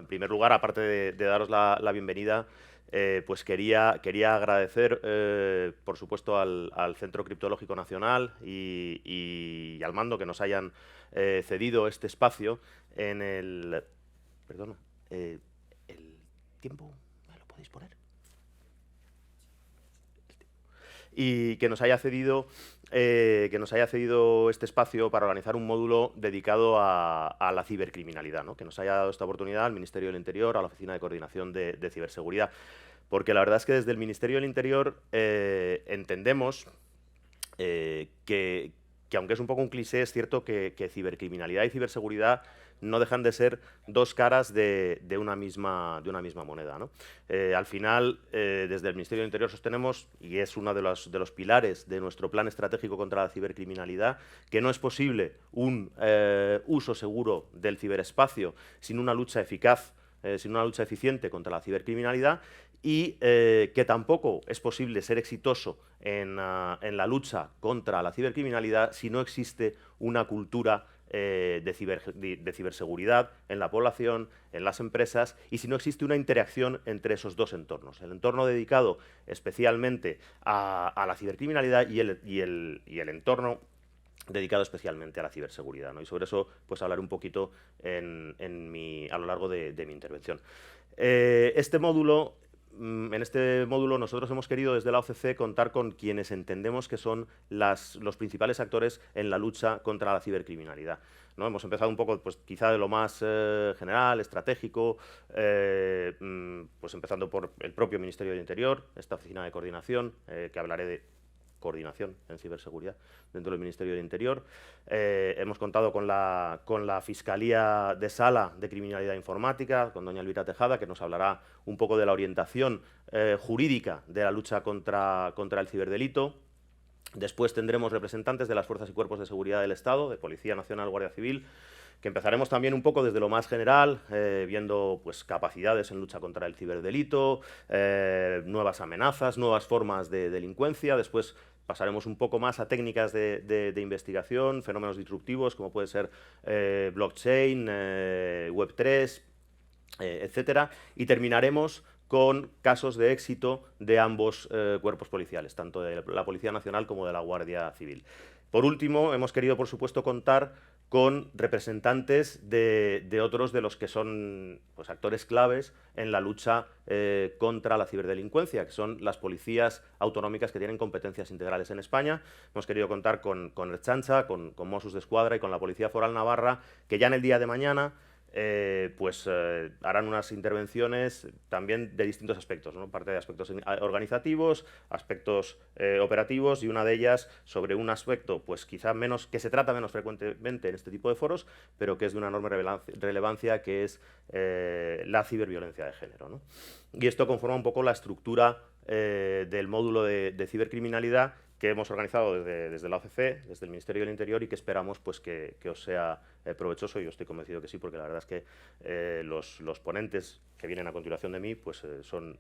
en primer lugar, aparte de daros la bienvenida, pues quería agradecer, por supuesto, al Centro Criptológico Nacional y al Mando que nos hayan cedido este espacio en el... Perdona, ¿el tiempo me lo podéis poner? Y que nos haya cedido este espacio para organizar un módulo dedicado a la cibercriminalidad, ¿no? Que nos haya dado esta oportunidad al Ministerio del Interior, a la Oficina de Coordinación de Ciberseguridad. Porque la verdad es que desde el Ministerio del Interior entendemos que aunque es un poco un cliché, es cierto que cibercriminalidad y ciberseguridad no dejan de ser dos caras de una misma moneda, ¿no? Al final, desde el Ministerio del Interior sostenemos, y es uno de los pilares de nuestro plan estratégico contra la cibercriminalidad, que no es posible un uso seguro del ciberespacio sin una lucha eficaz, sin una lucha eficiente contra la cibercriminalidad, y que tampoco es posible ser exitoso en la lucha contra la cibercriminalidad si no existe una cultura de ciberseguridad en la población, en las empresas, y si no existe una interacción entre esos dos entornos. El entorno dedicado especialmente a la cibercriminalidad y el entorno dedicado especialmente a la ciberseguridad, ¿no? Y sobre eso pues hablaré un poquito a lo largo de mi intervención. En este módulo nosotros hemos querido desde la OCC contar con quienes entendemos que son los principales actores en la lucha contra la cibercriminalidad, ¿no? Hemos empezado un poco, pues quizá de lo más general, estratégico, pues empezando por el propio Ministerio del Interior, esta oficina de coordinación, que hablaré de coordinación en ciberseguridad dentro del Ministerio del Interior. Hemos contado con la Fiscalía de Sala de Criminalidad Informática, con doña Elvira Tejada, que nos hablará un poco de la orientación jurídica de la lucha contra el ciberdelito. Después tendremos representantes de las fuerzas y cuerpos de seguridad del Estado, de Policía Nacional, Guardia Civil, que empezaremos también un poco desde lo más general, viendo pues, capacidades en lucha contra el ciberdelito, nuevas amenazas, nuevas formas de delincuencia. Después pasaremos un poco más a técnicas de investigación, fenómenos disruptivos como puede ser blockchain, Web3, etcétera. Y terminaremos con casos de éxito de ambos cuerpos policiales, tanto de la Policía Nacional como de la Guardia Civil. Por último, hemos querido, por supuesto, contar con representantes de otros de los que son pues, actores claves en la lucha contra la ciberdelincuencia, que son las policías autonómicas que tienen competencias integrales en España. Hemos querido contar con Ertzaintza, con Mossos d'Esquadra y con la Policía Foral Navarra, que ya en el día de mañana harán unas intervenciones también de distintos aspectos, ¿no? Parte de aspectos organizativos, aspectos operativos, y una de ellas sobre un aspecto pues quizá que se trata menos frecuentemente en este tipo de foros, pero que es de una enorme relevancia, que es la ciberviolencia de género, ¿no? Y esto conforma un poco la estructura del módulo de cibercriminalidad que hemos organizado desde la OCC, desde el Ministerio del Interior, y que esperamos pues, que os sea provechoso. Y yo estoy convencido que sí, porque la verdad es que los ponentes que vienen a continuación de mí pues, son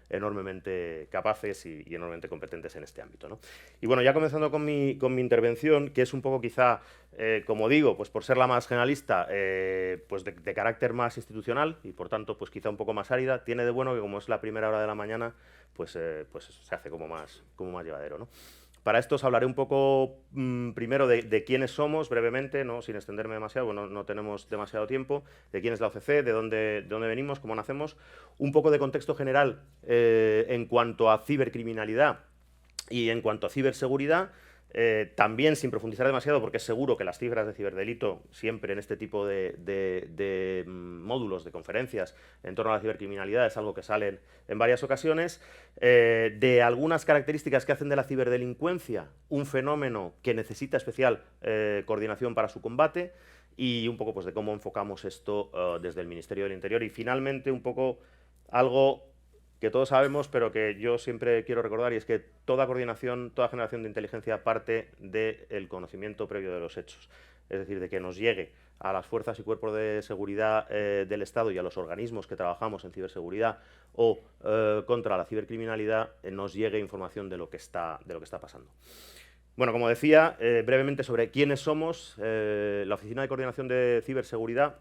enormemente capaces y enormemente competentes en este ámbito, ¿no? Y bueno, ya comenzando con mi intervención, que es un poco quizá, como digo, pues por ser la más generalista, pues de carácter más institucional y por tanto pues quizá un poco más árida, tiene de bueno que como es la primera hora de la mañana, pues se hace como más llevadero, ¿no? Para esto os hablaré un poco primero de quiénes somos, brevemente, ¿no? Sin extenderme demasiado, no tenemos demasiado tiempo, de quién es la OCC, de dónde venimos, cómo nacemos, un poco de contexto general en cuanto a cibercriminalidad y en cuanto a ciberseguridad. También sin profundizar demasiado, porque es seguro que las cifras de ciberdelito siempre en este tipo de módulos, de conferencias en torno a la cibercriminalidad, es algo que salen en varias ocasiones, de algunas características que hacen de la ciberdelincuencia un fenómeno que necesita especial coordinación para su combate, y un poco pues, de cómo enfocamos esto desde el Ministerio del Interior, y finalmente un poco algo que todos sabemos, pero que yo siempre quiero recordar, y es que toda coordinación, toda generación de inteligencia parte del conocimiento previo de los hechos. Es decir, de que nos llegue a las fuerzas y cuerpos de seguridad del Estado y a los organismos que trabajamos en ciberseguridad o contra la cibercriminalidad, nos llegue información de lo que está pasando. Bueno, como decía, brevemente sobre quiénes somos, la Oficina de Coordinación de Ciberseguridad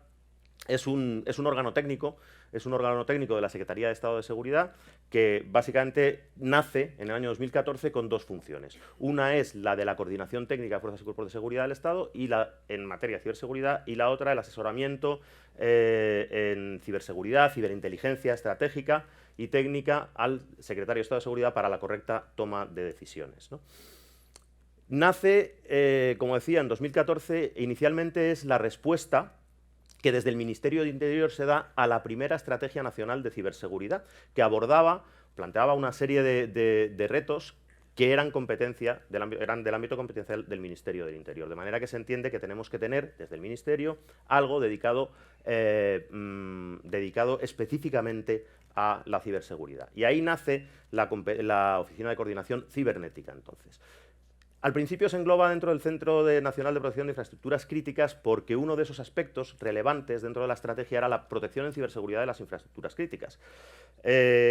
es un órgano técnico, de la Secretaría de Estado de Seguridad que básicamente nace en el año 2014 con dos funciones. Una es la de la coordinación técnica de fuerzas y cuerpos de seguridad del Estado en materia de ciberseguridad, y la otra el asesoramiento en ciberseguridad, ciberinteligencia estratégica y técnica al Secretario de Estado de Seguridad para la correcta toma de decisiones, ¿no? Nace, como decía, en 2014, inicialmente es la respuesta que desde el Ministerio de Interior se da a la primera Estrategia Nacional de Ciberseguridad, que planteaba una serie de retos que eran del ámbito competencial del Ministerio del Interior. De manera que se entiende que tenemos que tener, desde el Ministerio, algo dedicado específicamente a la ciberseguridad. Y ahí nace la Oficina de Coordinación Cibernética, entonces. Al principio se engloba dentro del Centro Nacional de Protección de Infraestructuras Críticas, porque uno de esos aspectos relevantes dentro de la estrategia era la protección en ciberseguridad de las infraestructuras críticas.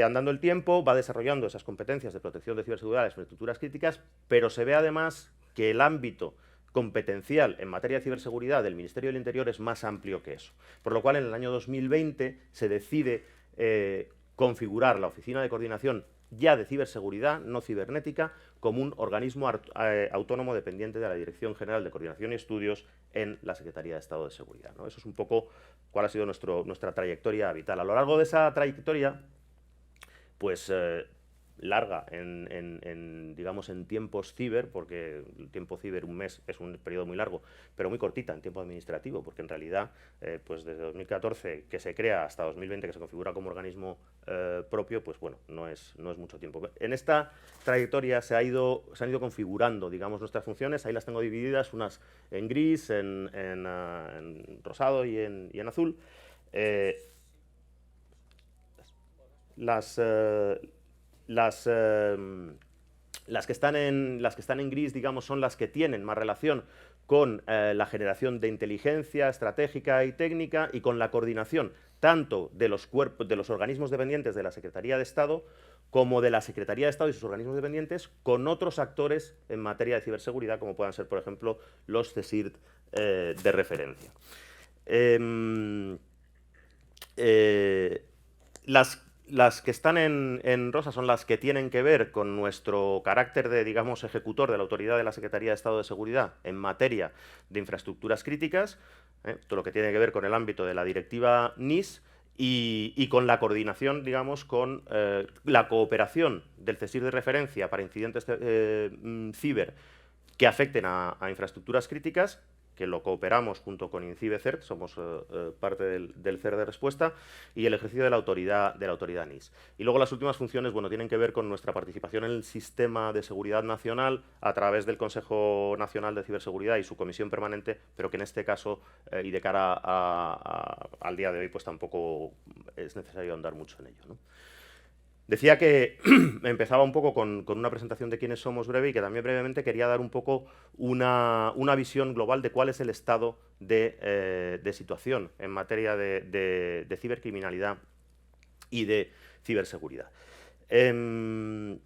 Andando el tiempo, va desarrollando esas competencias de protección de ciberseguridad de las infraestructuras críticas, pero se ve además que el ámbito competencial en materia de ciberseguridad del Ministerio del Interior es más amplio que eso. Por lo cual, en el año 2020 se decide configurar la Oficina de Coordinación ya de ciberseguridad, no cibernética, como un organismo autónomo dependiente de la Dirección General de Coordinación y Estudios en la Secretaría de Estado de Seguridad, ¿no? Eso es un poco cuál ha sido nuestra trayectoria vital. A lo largo de esa trayectoria, pues larga digamos, en tiempos ciber, porque el tiempo ciber, un mes, es un periodo muy largo, pero muy cortita en tiempo administrativo, porque en realidad, pues desde 2014, que se crea, hasta 2020, que se configura como organismo propio, pues bueno, no es mucho tiempo. En esta trayectoria se han ido configurando, digamos, nuestras funciones. Ahí las tengo divididas, unas en gris, en rosado y en azul. Las que están en gris, digamos, son las que tienen más relación con la generación de inteligencia estratégica y técnica, y con la coordinación tanto de los organismos dependientes de la Secretaría de Estado, como de la Secretaría de Estado y sus organismos dependientes con otros actores en materia de ciberseguridad, como puedan ser, por ejemplo, los CSIRT de referencia. Las que están en rosa son las que tienen que ver con nuestro carácter de, digamos, ejecutor de la autoridad de la Secretaría de Estado de Seguridad en materia de infraestructuras críticas, todo lo que tiene que ver con el ámbito de la directiva NIS y con la coordinación, digamos, con la cooperación del CSIR de referencia para incidentes ciber que afecten a infraestructuras críticas, que lo cooperamos junto con INCIBE-CERT, somos parte del CER de respuesta, y el ejercicio de la autoridad NIS. Y luego las últimas funciones, bueno, tienen que ver con nuestra participación en el sistema de seguridad nacional a través del Consejo Nacional de Ciberseguridad y su comisión permanente, pero que en este caso y de cara al día de hoy, pues tampoco es necesario andar mucho en ello, ¿no? Decía que empezaba un poco con una presentación de quiénes somos breve, y que también brevemente quería dar un poco una visión global de cuál es el estado de situación en materia de cibercriminalidad y de ciberseguridad. Quiero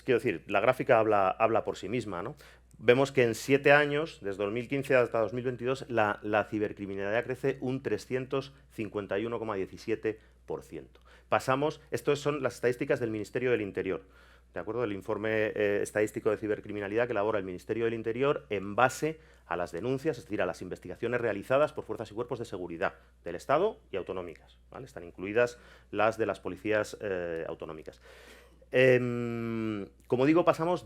decir, la gráfica habla por sí misma, ¿no? Vemos que en 7 años, desde 2015 hasta 2022, la cibercriminalidad crece un 351,17%. Estas son las estadísticas del Ministerio del Interior, ¿de acuerdo? El informe estadístico de cibercriminalidad que elabora el Ministerio del Interior en base a las denuncias, es decir, a las investigaciones realizadas por fuerzas y cuerpos de seguridad del Estado y autonómicas, ¿vale? Están incluidas las de las policías autonómicas. Como digo, pasamos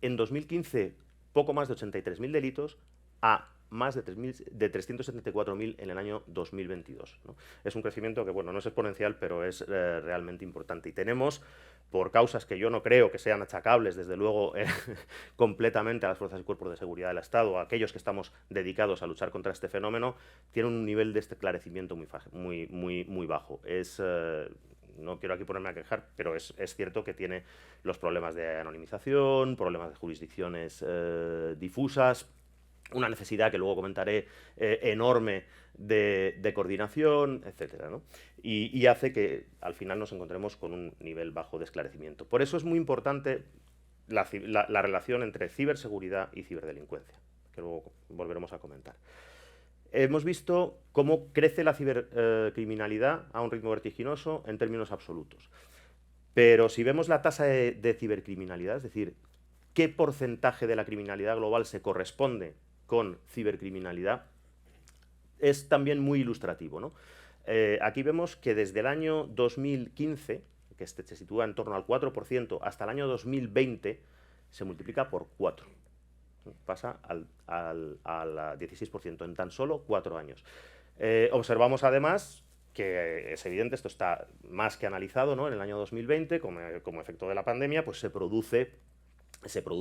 en 2015, poco más de 83.000 delitos a más de 374.000 en el año 2022, ¿no? Es un crecimiento que, bueno, no es exponencial, pero es realmente importante. Y tenemos, por causas que yo no creo que sean achacables, desde luego, completamente a las fuerzas y cuerpos de seguridad del Estado, a aquellos que estamos dedicados a luchar contra este fenómeno, tienen un nivel de esclarecimiento muy bajo. No quiero aquí ponerme a quejar, pero es cierto que tiene los problemas de anonimización, problemas de jurisdicciones difusas, una necesidad, que luego comentaré, enorme de coordinación, etcétera, ¿no? Y hace que al final nos encontremos con un nivel bajo de esclarecimiento. Por eso es muy importante la relación entre ciberseguridad y ciberdelincuencia, que luego volveremos a comentar. hemos visto cómo crece la cibercriminalidad a un ritmo vertiginoso en términos absolutos. Pero si vemos la tasa de cibercriminalidad, es decir, qué porcentaje de la criminalidad global se corresponde con cibercriminalidad, es también muy ilustrativo, ¿no? Aquí vemos que desde el año 2015, que se sitúa en torno al 4%, hasta el año 2020 se multiplica por 4. Pasa al 16% en tan solo 4 años. Observamos además que es evidente, esto está más que analizado, ¿no? En el año 2020, como efecto de la pandemia, pues se produce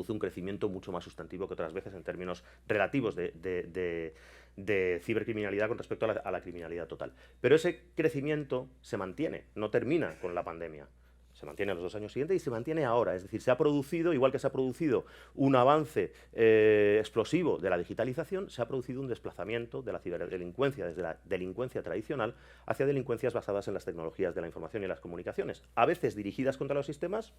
un crecimiento mucho más sustantivo que otras veces en términos relativos de cibercriminalidad con respecto a la criminalidad total. Pero ese crecimiento se mantiene, no termina con la pandemia. Se mantiene en los 2 años siguientes y se mantiene ahora. Es decir, se ha producido, igual que se ha producido un avance explosivo de la digitalización, se ha producido un desplazamiento de la ciberdelincuencia desde la delincuencia tradicional hacia delincuencias basadas en las tecnologías de la información y las comunicaciones, a veces dirigidas contra los sistemas,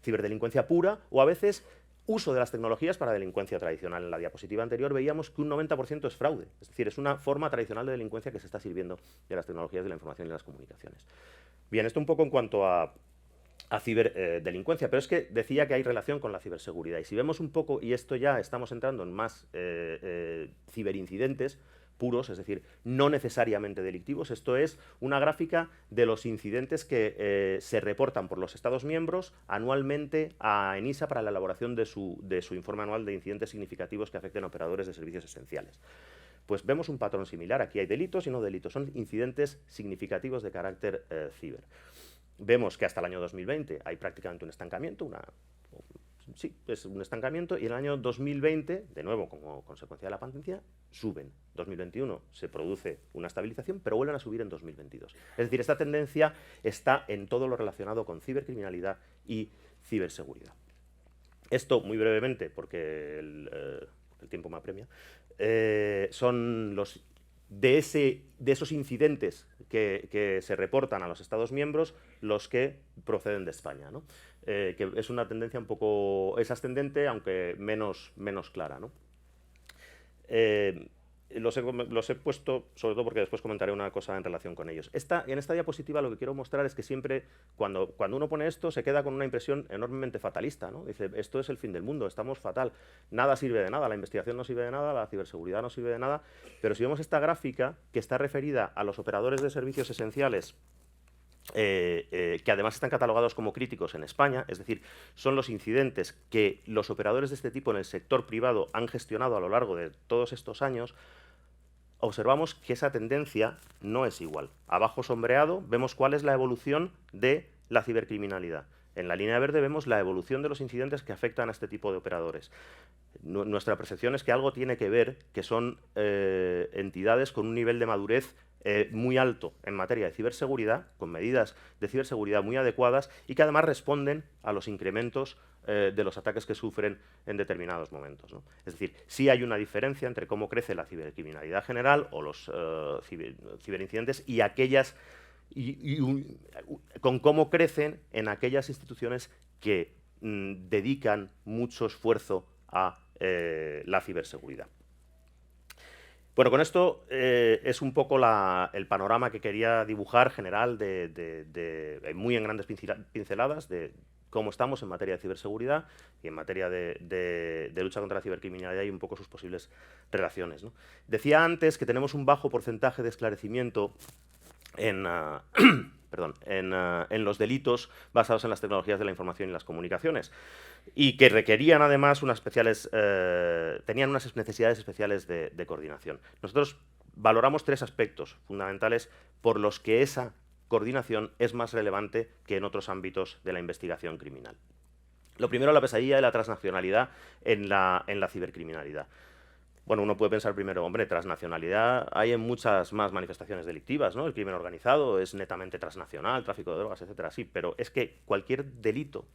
ciberdelincuencia pura, o a veces uso de las tecnologías para delincuencia tradicional. En la diapositiva anterior veíamos que un 90% es fraude, es decir, es una forma tradicional de delincuencia que se está sirviendo de las tecnologías de la información y las comunicaciones. Bien, esto un poco en cuanto a ciberdelincuencia, pero es que decía que hay relación con la ciberseguridad. Y si vemos un poco, y esto ya estamos entrando en más ciberincidentes puros, es decir, no necesariamente delictivos, esto es una gráfica de los incidentes que se reportan por los Estados miembros anualmente a ENISA para la elaboración de su informe anual de incidentes significativos que afecten a operadores de servicios esenciales. Pues vemos un patrón similar. Aquí hay delitos y no delitos. Son incidentes significativos de carácter ciber. Vemos que hasta el año 2020 hay prácticamente un estancamiento, sí, es un estancamiento, y en el año 2020, de nuevo como consecuencia de la pandemia, suben. 2021 se produce una estabilización, pero vuelven a subir en 2022. Es decir, esta tendencia está en todo lo relacionado con cibercriminalidad y ciberseguridad. Esto, muy brevemente, porque el tiempo me apremia, son de esos incidentes que se reportan a los Estados miembros los que proceden de España, ¿no? Que es una tendencia un poco, es ascendente, aunque menos clara, ¿no? Los he puesto, sobre todo porque después comentaré una cosa en relación con ellos. En esta diapositiva lo que quiero mostrar es que siempre, cuando uno pone esto, se queda con una impresión enormemente fatalista, ¿no? Dice, esto es el fin del mundo, estamos fatal, nada sirve de nada, la investigación no sirve de nada, la ciberseguridad no sirve de nada, pero si vemos esta gráfica, que está referida a los operadores de servicios esenciales, que además están catalogados como críticos en España, es decir, son los incidentes que los operadores de este tipo en el sector privado han gestionado a lo largo de todos estos años, observamos que esa tendencia no es igual. Abajo sombreado vemos cuál es la evolución de la cibercriminalidad. En la línea verde vemos la evolución de los incidentes que afectan a este tipo de operadores. Nuestra percepción es que algo tiene que ver, que son entidades con un nivel de madurez muy alto en materia de ciberseguridad, con medidas de ciberseguridad muy adecuadas y que además responden a los incrementos de los ataques que sufren en determinados momentos, ¿no? Es decir, sí hay una diferencia entre cómo crece la cibercriminalidad general o los ciberincidentes y aquellas con cómo crecen en aquellas instituciones que dedican mucho esfuerzo a la ciberseguridad. Bueno, con esto es un poco el panorama que quería dibujar general muy en grandes pinceladas de cómo estamos en materia de ciberseguridad y en materia de lucha contra la cibercriminalidad y un poco sus posibles relaciones, ¿no? Decía antes que tenemos un bajo porcentaje de esclarecimiento en los delitos basados en las tecnologías de la información y las comunicaciones, y que requerían además tenían unas necesidades especiales de coordinación. Nosotros valoramos 3 aspectos fundamentales por los que esa coordinación es más relevante que en otros ámbitos de la investigación criminal. Lo primero, la pesadilla de la transnacionalidad en la cibercriminalidad. Bueno, uno puede pensar primero, hombre, transnacionalidad hay en muchas más manifestaciones delictivas, ¿no? El crimen organizado es netamente transnacional, tráfico de drogas, etcétera, sí, pero es que cualquier delito,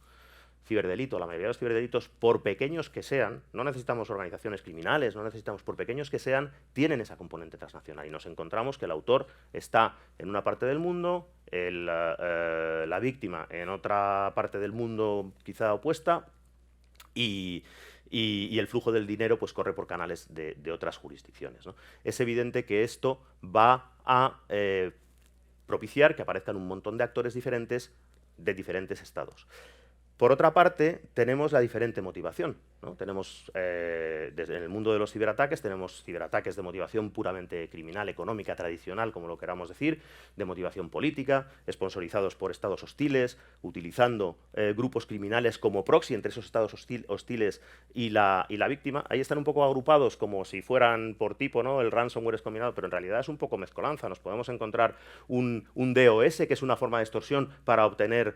ciberdelito, la mayoría de los ciberdelitos, por pequeños que sean, no necesitamos organizaciones criminales, no necesitamos, por pequeños que sean, tienen esa componente transnacional y nos encontramos que el autor está en una parte del mundo, la víctima en otra parte del mundo quizá opuesta, y y el flujo del dinero pues corre por canales de otras jurisdicciones, ¿no? Es evidente que esto va a propiciar que aparezcan un montón de actores diferentes de diferentes estados. Por otra parte, tenemos la diferente motivación, ¿no? Tenemos, en el mundo de los ciberataques, tenemos ciberataques de motivación puramente criminal, económica, tradicional, como lo queramos decir, de motivación política, sponsorizados por estados hostiles, utilizando grupos criminales como proxy entre esos estados hostiles y la víctima. Ahí están un poco agrupados como si fueran por tipo, ¿no? El ransomware es combinado, pero en realidad es un poco mezcolanza. Nos podemos encontrar un DOS, que es una forma de extorsión para obtener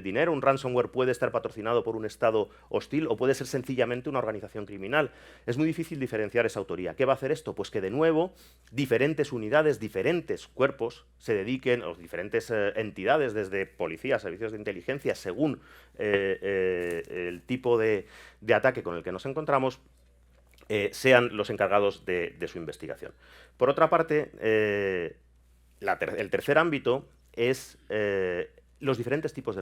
dinero. Un ransomware puede estar patrocinado por un estado hostil o puede ser sencillamente una organización criminal. Es muy difícil diferenciar esa autoría. ¿Qué va a hacer esto? Pues que de nuevo diferentes unidades, diferentes cuerpos se dediquen, o diferentes entidades, desde policía, servicios de inteligencia, según el tipo de ataque con el que nos encontramos, sean los encargados de su investigación. Por otra parte, el tercer ámbito es los diferentes tipos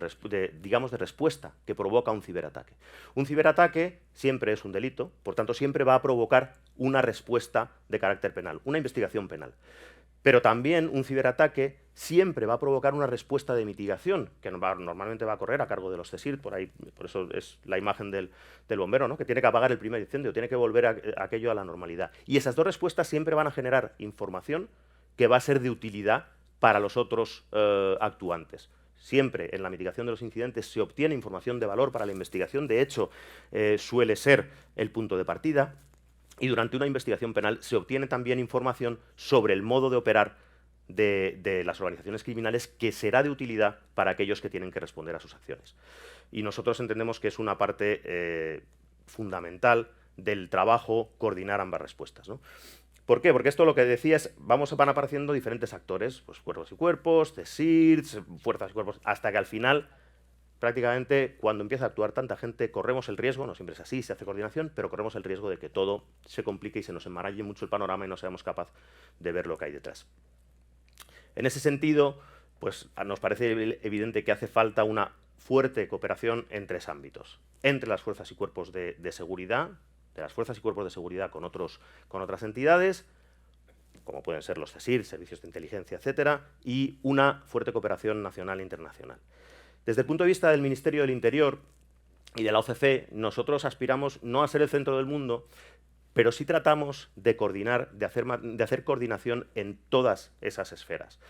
digamos, de respuesta que provoca un ciberataque. Un ciberataque siempre es un delito, por tanto siempre va a provocar una respuesta de carácter penal, una investigación penal. Pero también un ciberataque siempre va a provocar una respuesta de mitigación, que normalmente va a correr a cargo de los CSIRT, por eso es la imagen del bombero, ¿no? Que tiene que apagar el primer incendio, tiene que volver aquello a la normalidad. Y esas dos respuestas siempre van a generar información que va a ser de utilidad para los otros actuantes. Siempre en la mitigación de los incidentes se obtiene información de valor para la investigación, de hecho suele ser el punto de partida, y durante una investigación penal se obtiene también información sobre el modo de operar de las organizaciones criminales, que será de utilidad para aquellos que tienen que responder a sus acciones. Y nosotros entendemos que es una parte fundamental del trabajo coordinar ambas respuestas, ¿no? ¿Por qué? Porque esto lo que decía es, van apareciendo diferentes actores, pues cuerpos y cuerpos, CSIRTs, fuerzas y cuerpos, hasta que al final, prácticamente, cuando empieza a actuar tanta gente, corremos el riesgo, no siempre es así, se hace coordinación, pero corremos el riesgo de que todo se complique y se nos enmaralle mucho el panorama y no seamos capaces de ver lo que hay detrás. En ese sentido, pues nos parece evidente que hace falta una fuerte cooperación en tres ámbitos: entre las fuerzas y cuerpos de seguridad, de las fuerzas y cuerpos de seguridad con otras entidades, como pueden ser los CSIRT, servicios de inteligencia, etcétera, y una fuerte cooperación nacional e internacional. Desde el punto de vista del Ministerio del Interior y de la OCC, nosotros aspiramos no a ser el centro del mundo, pero sí tratamos de coordinar, de hacer coordinación en todas esas esferas.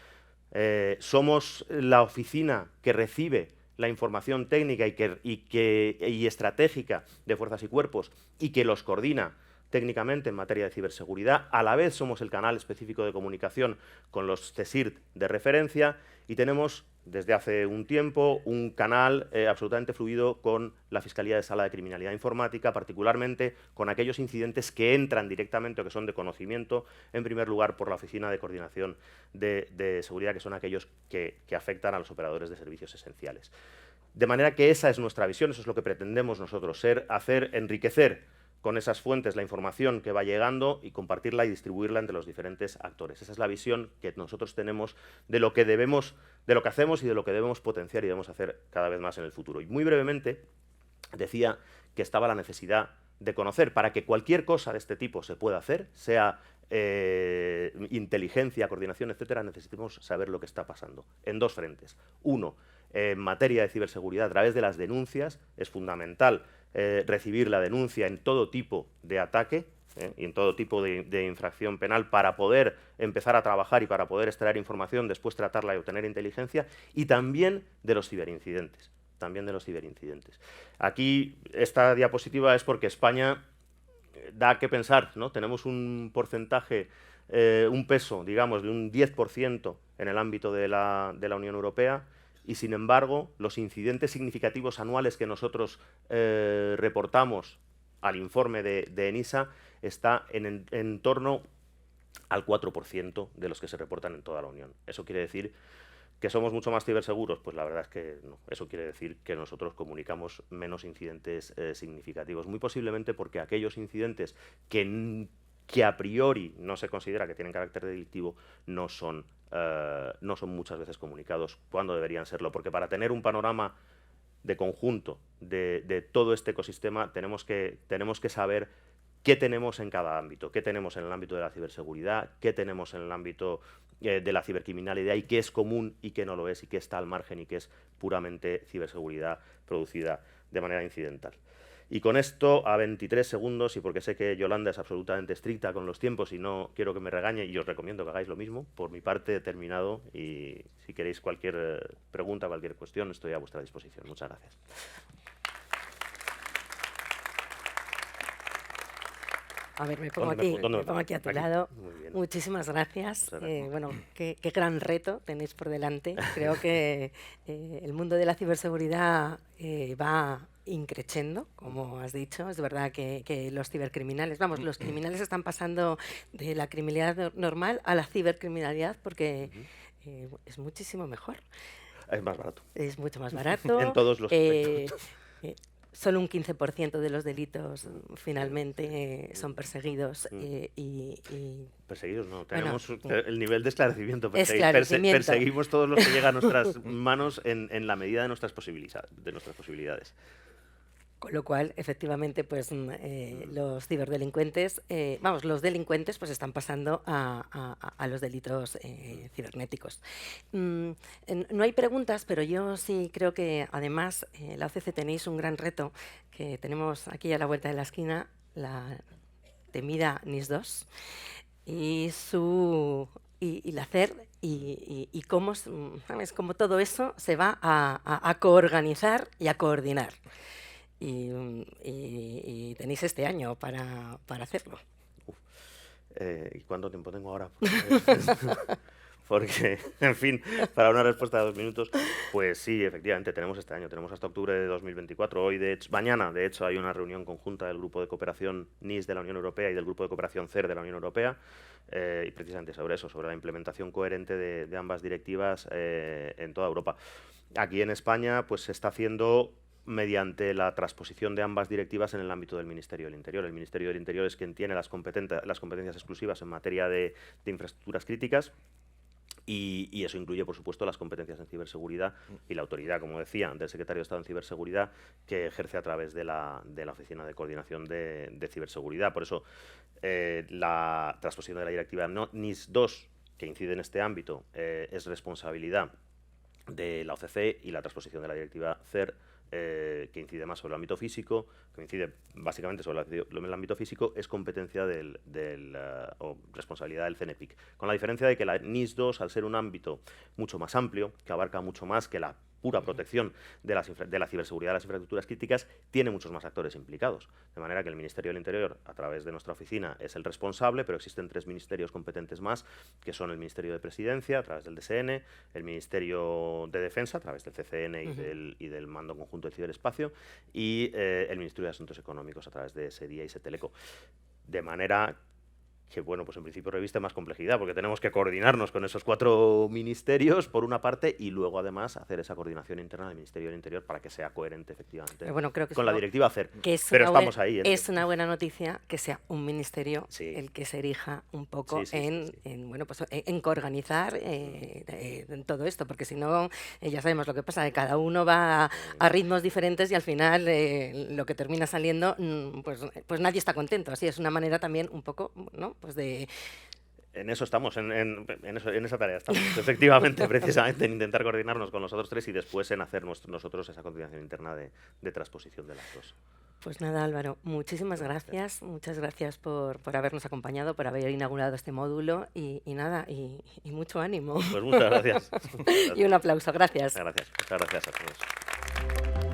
Somos la oficina que recibe la información técnica y estratégica de fuerzas y cuerpos y que los coordina técnicamente en materia de ciberseguridad. A la vez somos el canal específico de comunicación con los CSIRT de referencia y tenemos desde hace un tiempo un canal absolutamente fluido con la Fiscalía de Sala de Criminalidad Informática, particularmente con aquellos incidentes que entran directamente o que son de conocimiento, en primer lugar por la Oficina de Coordinación de Seguridad, que son aquellos que afectan a los operadores de servicios esenciales. De manera que esa es nuestra visión, eso es lo que pretendemos nosotros, enriquecer con esas fuentes la información que va llegando y compartirla y distribuirla entre los diferentes actores. Esa es la visión que nosotros tenemos de lo que hacemos y de lo que debemos potenciar y debemos hacer cada vez más en el futuro. Y muy brevemente decía que estaba la necesidad de conocer, para que cualquier cosa de este tipo se pueda hacer, sea inteligencia, coordinación, etcétera, necesitamos saber lo que está pasando en dos frentes. Uno, en materia de ciberseguridad, a través de las denuncias, es fundamental recibir la denuncia en todo tipo de ataque y en todo tipo de infracción penal para poder empezar a trabajar y para poder extraer información, después tratarla y obtener inteligencia, y también de los ciberincidentes. Aquí esta diapositiva es porque España da que pensar, ¿no? Tenemos un porcentaje, un peso, digamos, de un 10% en el ámbito de la Unión Europea, y sin embargo los incidentes significativos anuales que nosotros reportamos al informe de ENISA está en torno al 4% de los que se reportan en toda la Unión. ¿Eso quiere decir que somos mucho más ciberseguros? Pues la verdad es que no. Eso quiere decir que nosotros comunicamos menos incidentes significativos, muy posiblemente porque aquellos incidentes que a priori no se considera que tienen carácter delictivo no son muchas veces comunicados cuando deberían serlo, porque para tener un panorama de conjunto de todo este ecosistema, tenemos que saber qué tenemos en cada ámbito, qué tenemos en el ámbito de la ciberseguridad, qué tenemos en el ámbito de la cibercriminalidad y qué es común y qué no lo es y qué está al margen y qué es puramente ciberseguridad producida de manera incidental. Y con esto, a 23 segundos, y porque sé que Yolanda es absolutamente estricta con los tiempos y no quiero que me regañe, y os recomiendo que hagáis lo mismo, por mi parte he terminado y si queréis cualquier pregunta, cualquier cuestión, estoy a vuestra disposición. Muchas gracias. A ver, me pongo aquí a tu lado. Muchísimas gracias. Bueno, qué gran reto tenéis por delante. Creo que el mundo de la ciberseguridad va increciendo, como has dicho. Es verdad que los cibercriminales, los criminales están pasando de la criminalidad normal a la cibercriminalidad porque es muchísimo mejor. Es más barato. Es mucho más barato. En todos los aspectos. Solo un 15% de los delitos finalmente son perseguidos. Perseguidos no, tenemos el nivel de esclarecimiento. Perseguimos todos los que llegan a nuestras manos en la medida de nuestras posibilidades. Con lo cual, efectivamente, pues los ciberdelincuentes, los delincuentes pues están pasando a los delitos cibernéticos. No hay preguntas, pero yo sí creo que además la OCC tenéis un gran reto que tenemos aquí a la vuelta de la esquina, la temida NIS2 y la CER y cómo, ¿sabes? Cómo todo eso se va a coorganizar y a coordinar. Y tenéis este año para hacerlo. ¿Y cuánto tiempo tengo ahora? Porque, en fin, para una respuesta de 2 minutos, pues sí, efectivamente, tenemos este año, tenemos hasta octubre de 2024. Mañana, de hecho, hay una reunión conjunta del Grupo de Cooperación NIS de la Unión Europea y del Grupo de Cooperación CER de la Unión Europea, y precisamente sobre eso, sobre la implementación coherente de ambas directivas en toda Europa. Aquí en España, pues se está haciendo mediante la transposición de ambas directivas en el ámbito del Ministerio del Interior. El Ministerio del Interior es quien tiene las competencias exclusivas en materia de infraestructuras críticas y eso incluye, por supuesto, las competencias en ciberseguridad y la autoridad, como decía, del Secretario de Estado en Ciberseguridad, que ejerce a través de la Oficina de Coordinación de Ciberseguridad. Por eso, la transposición de la directiva NIS2, que incide en este ámbito, es responsabilidad de la OCC, y la transposición de la directiva CER, que incide más sobre el ámbito físico, que incide básicamente sobre el ámbito físico, es competencia o responsabilidad del CNPIC. Con la diferencia de que la NIS2, al ser un ámbito mucho más amplio, que abarca mucho más que la pura protección de la ciberseguridad de las infraestructuras críticas, tiene muchos más actores implicados. De manera que el Ministerio del Interior, a través de nuestra oficina, es el responsable, pero existen 3 ministerios competentes más, que son el Ministerio de Presidencia, a través del DSN, el Ministerio de Defensa, a través del CCN y del Mando Conjunto del Ciberespacio, y el Ministerio de Asuntos Económicos, a través de SEDIA y SETELECO. De manera que, bueno, pues en principio reviste más complejidad, porque tenemos que coordinarnos con esos 4 ministerios, por una parte, y luego, además, hacer esa coordinación interna del Ministerio del Interior para que sea coherente, efectivamente, creo que con la directiva CER. Pero estamos ahí. Es una buena noticia que sea un ministerio el que se erija un poco en coorganizar en todo esto, porque si no, ya sabemos lo que pasa, que cada uno va a ritmos diferentes y al final lo que termina saliendo, pues nadie está contento. Así es una manera también un poco, ¿no? Pues en eso estamos, en esa tarea estamos, efectivamente, precisamente, en intentar coordinarnos con los otros 3 y después en hacer nosotros esa coordinación interna de transposición de las 2. Pues nada, Álvaro, muchísimas gracias. Muchas gracias por habernos acompañado, por haber inaugurado este módulo y mucho ánimo. Pues muchas gracias. Y un aplauso, gracias. Muchas gracias a todos.